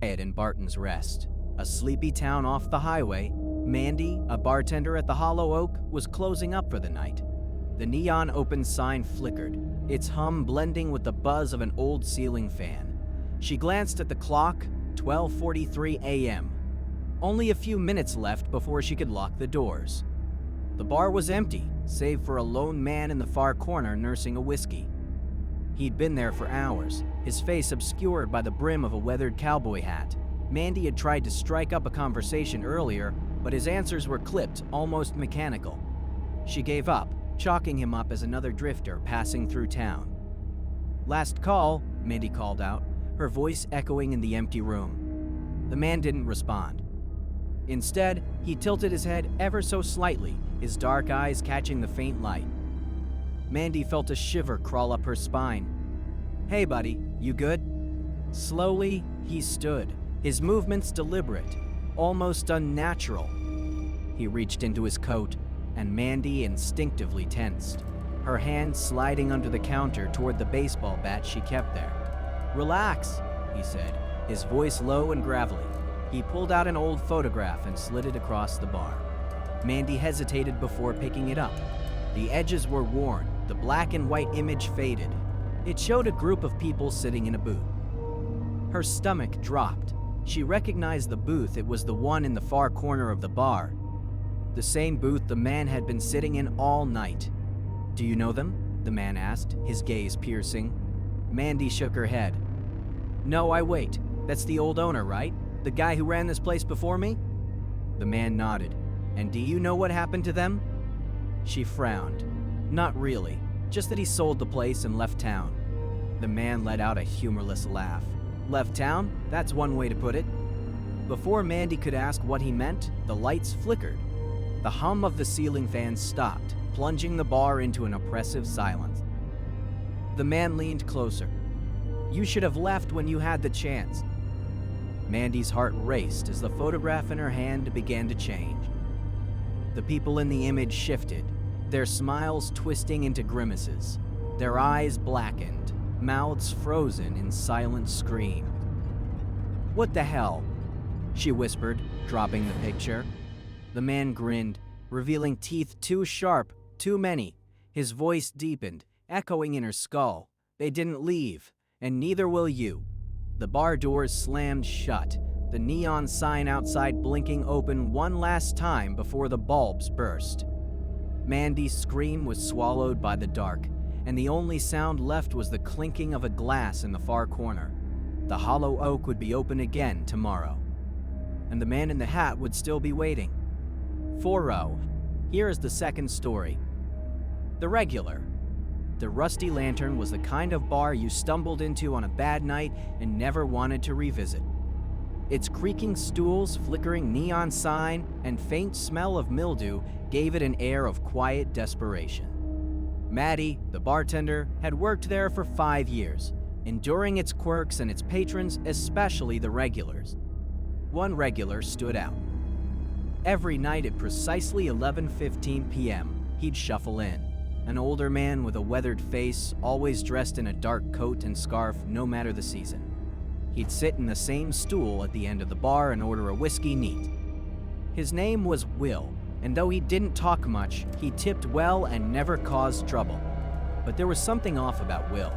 in Barton's Rest, a sleepy town off the highway. Mandy, a bartender at the Hollow Oak, was closing up for the night. The neon open sign flickered, its hum blending with the buzz of an old ceiling fan. She glanced at the clock, 12:43 a.m. Only a few minutes left before she could lock the doors. The bar was empty, save for a lone man in the far corner nursing a whiskey. He'd been there for hours, his face obscured by the brim of a weathered cowboy hat. Mandy had tried to strike up a conversation earlier, but his answers were clipped, almost mechanical. She gave up, chalking him up as another drifter passing through town. "Last call," Mandy called out, her voice echoing in the empty room. The man didn't respond. Instead, he tilted his head ever so slightly, his dark eyes catching the faint light. Mandy felt a shiver crawl up her spine. "Hey, buddy, you good?" Slowly, he stood, his movements deliberate, almost unnatural. He reached into his coat, and Mandy instinctively tensed, her hand sliding under the counter toward the baseball bat she kept there. "Relax," he said, his voice low and gravelly. He pulled out an old photograph and slid it across the bar. Mandy hesitated before picking it up. The edges were worn, the black and white image faded. It showed a group of people sitting in a booth. Her stomach dropped. She recognized the booth. It was the one in the far corner of the bar. The same booth the man had been sitting in all night. "Do you know them?" the man asked, his gaze piercing. Mandy shook her head. "No, I wait. That's the old owner, right? The guy who ran this place before me?" The man nodded. "And do you know what happened to them?" She frowned. "Not really. Just that he sold the place and left town." The man let out a humorless laugh. "Left town? That's one way to put it." Before Mandy could ask what he meant, the lights flickered. The hum of the ceiling fan stopped, plunging the bar into an oppressive silence. The man leaned closer. "You should have left when you had the chance." Mandy's heart raced as the photograph in her hand began to change. The people in the image shifted, their smiles twisting into grimaces, their eyes blackened, mouths frozen in silent scream. "What the hell?" she whispered, dropping the picture. The man grinned, revealing teeth too sharp, too many. His voice deepened, echoing in her skull. "They didn't leave, and neither will you." The bar doors slammed shut, the neon sign outside blinking open one last time before the bulbs burst. Mandy's scream was swallowed by the dark, and the only sound left was the clinking of a glass in the far corner. The Hollow Oak would be open again tomorrow, and the man in the hat would still be waiting. 4-0. Here is the second story. The Regular. The Rusty Lantern was the kind of bar you stumbled into on a bad night and never wanted to revisit. Its creaking stools, flickering neon sign, and faint smell of mildew gave it an air of quiet desperation. Maddie, the bartender, had worked there for 5 years, enduring its quirks and its patrons, especially the regulars. One regular stood out. Every night at precisely 11:15 p.m., he'd shuffle in. An older man with a weathered face, always dressed in a dark coat and scarf no matter the season. He'd sit in the same stool at the end of the bar and order a whiskey neat. His name was Will, and though he didn't talk much, he tipped well and never caused trouble. But there was something off about Will.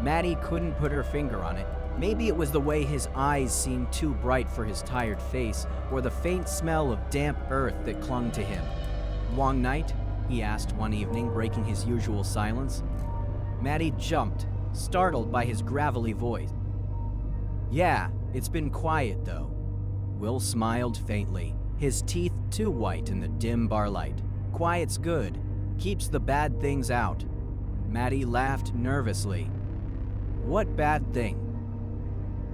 Maddie couldn't put her finger on it. Maybe it was the way his eyes seemed too bright for his tired face, or the faint smell of damp earth that clung to him. "Long night?" he asked one evening, breaking his usual silence. Maddie jumped, startled by his gravelly voice. "Yeah, it's been quiet, though." Will smiled faintly, his teeth too white in the dim bar light. "Quiet's good. Keeps the bad things out." Maddie laughed nervously. "What bad thing?"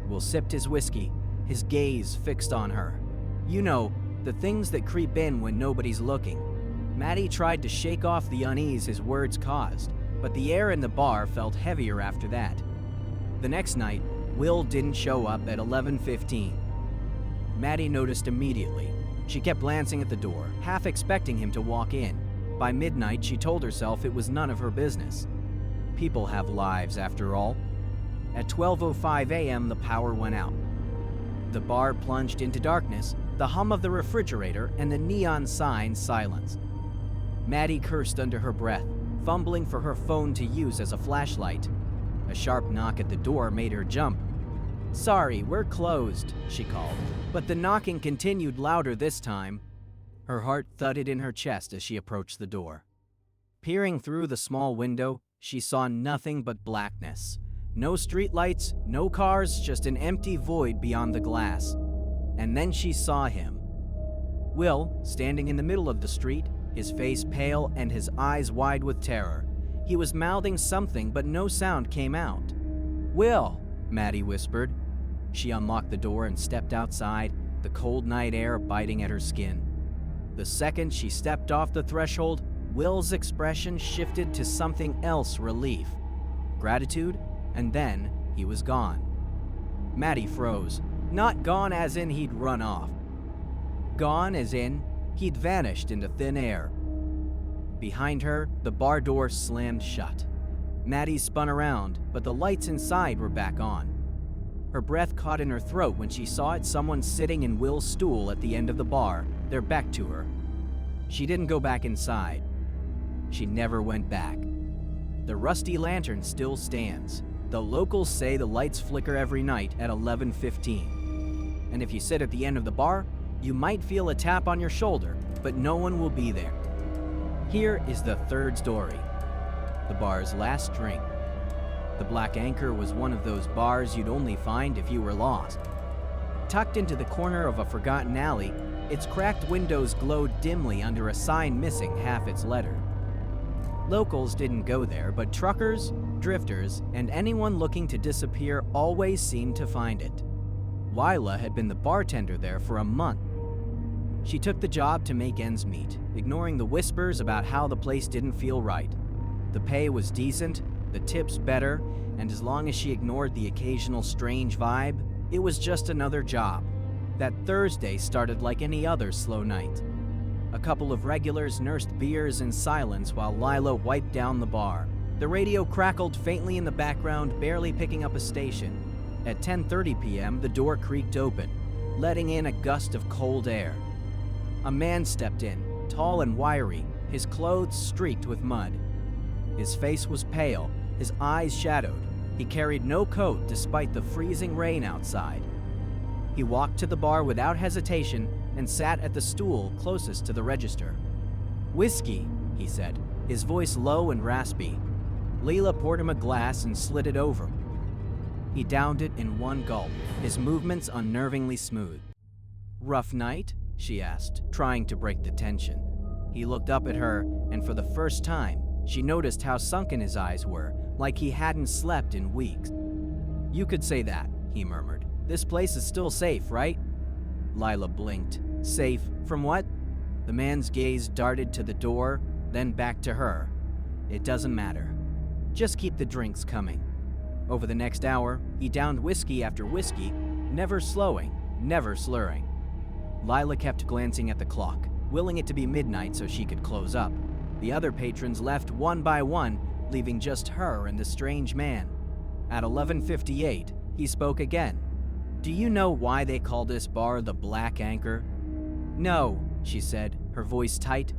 Will sipped his whiskey, his gaze fixed on her. "You know, the things that creep in when nobody's looking." Maddie tried to shake off the unease his words caused, but the air in the bar felt heavier after that. The next night, Will didn't show up at 11:15. Maddie noticed immediately. She kept glancing at the door, half expecting him to walk in. By midnight, she told herself it was none of her business. People have lives, after all. At 12:05 a.m., the power went out. The bar plunged into darkness, the hum of the refrigerator and the neon sign silenced. Maddie cursed under her breath, fumbling for her phone to use as a flashlight. A sharp knock at the door made her jump. "Sorry, we're closed," she called, but the knocking continued louder this time. Her heart thudded in her chest as she approached the door. Peering through the small window, she saw nothing but blackness. No streetlights, no cars, just an empty void beyond the glass. And then she saw him. Will, standing in the middle of the street, his face pale and his eyes wide with terror. He was mouthing something, but no sound came out. "Will," Maddie whispered. She unlocked the door and stepped outside, the cold night air biting at her skin. The second she stepped off the threshold, Will's expression shifted to something else: relief, gratitude, and then he was gone. Maddie froze. Not gone as in he'd run off. Gone as in he'd vanished into thin air. Behind her, the bar door slammed shut. Maddie spun around, but the lights inside were back on. Her breath caught in her throat when she saw someone sitting in Will's stool at the end of the bar, their back to her. She didn't go back inside. She never went back. The rusty lantern still stands. The locals say the lights flicker every night at 11:15. And if you sit at the end of the bar, you might feel a tap on your shoulder, but no one will be there. Here is the third story. The bar's last drink. The Black Anchor was one of those bars you'd only find if you were lost. Tucked into the corner of a forgotten alley, its cracked windows glowed dimly under a sign missing half its letter. Locals didn't go there, but truckers, drifters, and anyone looking to disappear always seemed to find it. Lila had been the bartender there for a month. She took the job to make ends meet, ignoring the whispers about how the place didn't feel right. The pay was decent, the tips better, and as long as she ignored the occasional strange vibe, it was just another job. That Thursday started like any other slow night. A couple of regulars nursed beers in silence while Lila wiped down the bar. The radio crackled faintly in the background, barely picking up a station. At 10:30 p.m., the door creaked open, letting in a gust of cold air. A man stepped in, tall and wiry, his clothes streaked with mud. His face was pale, his eyes shadowed. He carried no coat despite the freezing rain outside. He walked to the bar without hesitation and sat at the stool closest to the register. "Whiskey," he said, his voice low and raspy. Leela poured him a glass and slid it over. He downed it in one gulp, his movements unnervingly smooth. "Rough night?" she asked, trying to break the tension. He looked up at her, and for the first time, she noticed how sunken his eyes were, like he hadn't slept in weeks. "You could say that," he murmured. "This place is still safe, right?" Lila blinked. "Safe from what?" The man's gaze darted to the door, then back to her. "It doesn't matter. Just keep the drinks coming." Over the next hour, he downed whiskey after whiskey, never slowing, never slurring. Lila kept glancing at the clock, willing it to be midnight so she could close up. The other patrons left one by one, leaving just her and the strange man. At 11:58, he spoke again. "Do you know why they call this bar the Black Anchor?" "No," she said, her voice tight.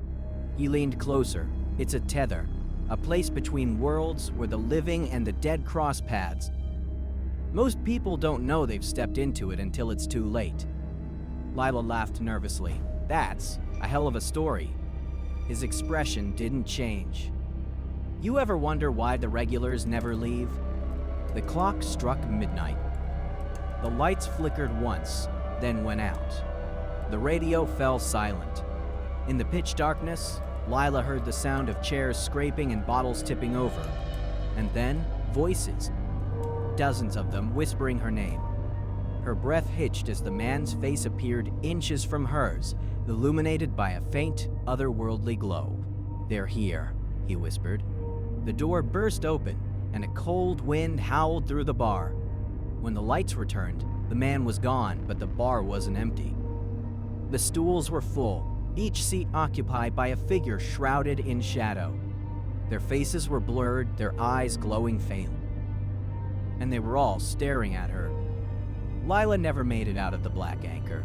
He leaned closer. "It's a tether, a place between worlds where the living and the dead cross paths. Most people don't know they've stepped into it until it's too late." Lila laughed nervously. "That's a hell of a story." His expression didn't change. "You ever wonder why the regulars never leave?" The clock struck midnight. The lights flickered once, then went out. The radio fell silent. In the pitch darkness, Lila heard the sound of chairs scraping and bottles tipping over. And then, voices. Dozens of them whispering her name. Her breath hitched as the man's face appeared inches from hers, illuminated by a faint, otherworldly glow. "They're here," he whispered. The door burst open, and a cold wind howled through the bar. When the lights returned, the man was gone, but the bar wasn't empty. The stools were full, each seat occupied by a figure shrouded in shadow. Their faces were blurred, their eyes glowing faintly. And they were all staring at her. Lila never made it out of the Black Anchor.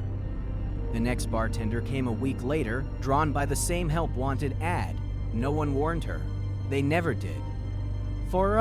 The next bartender came a week later, drawn by the same help wanted ad. No one warned her. They never did. For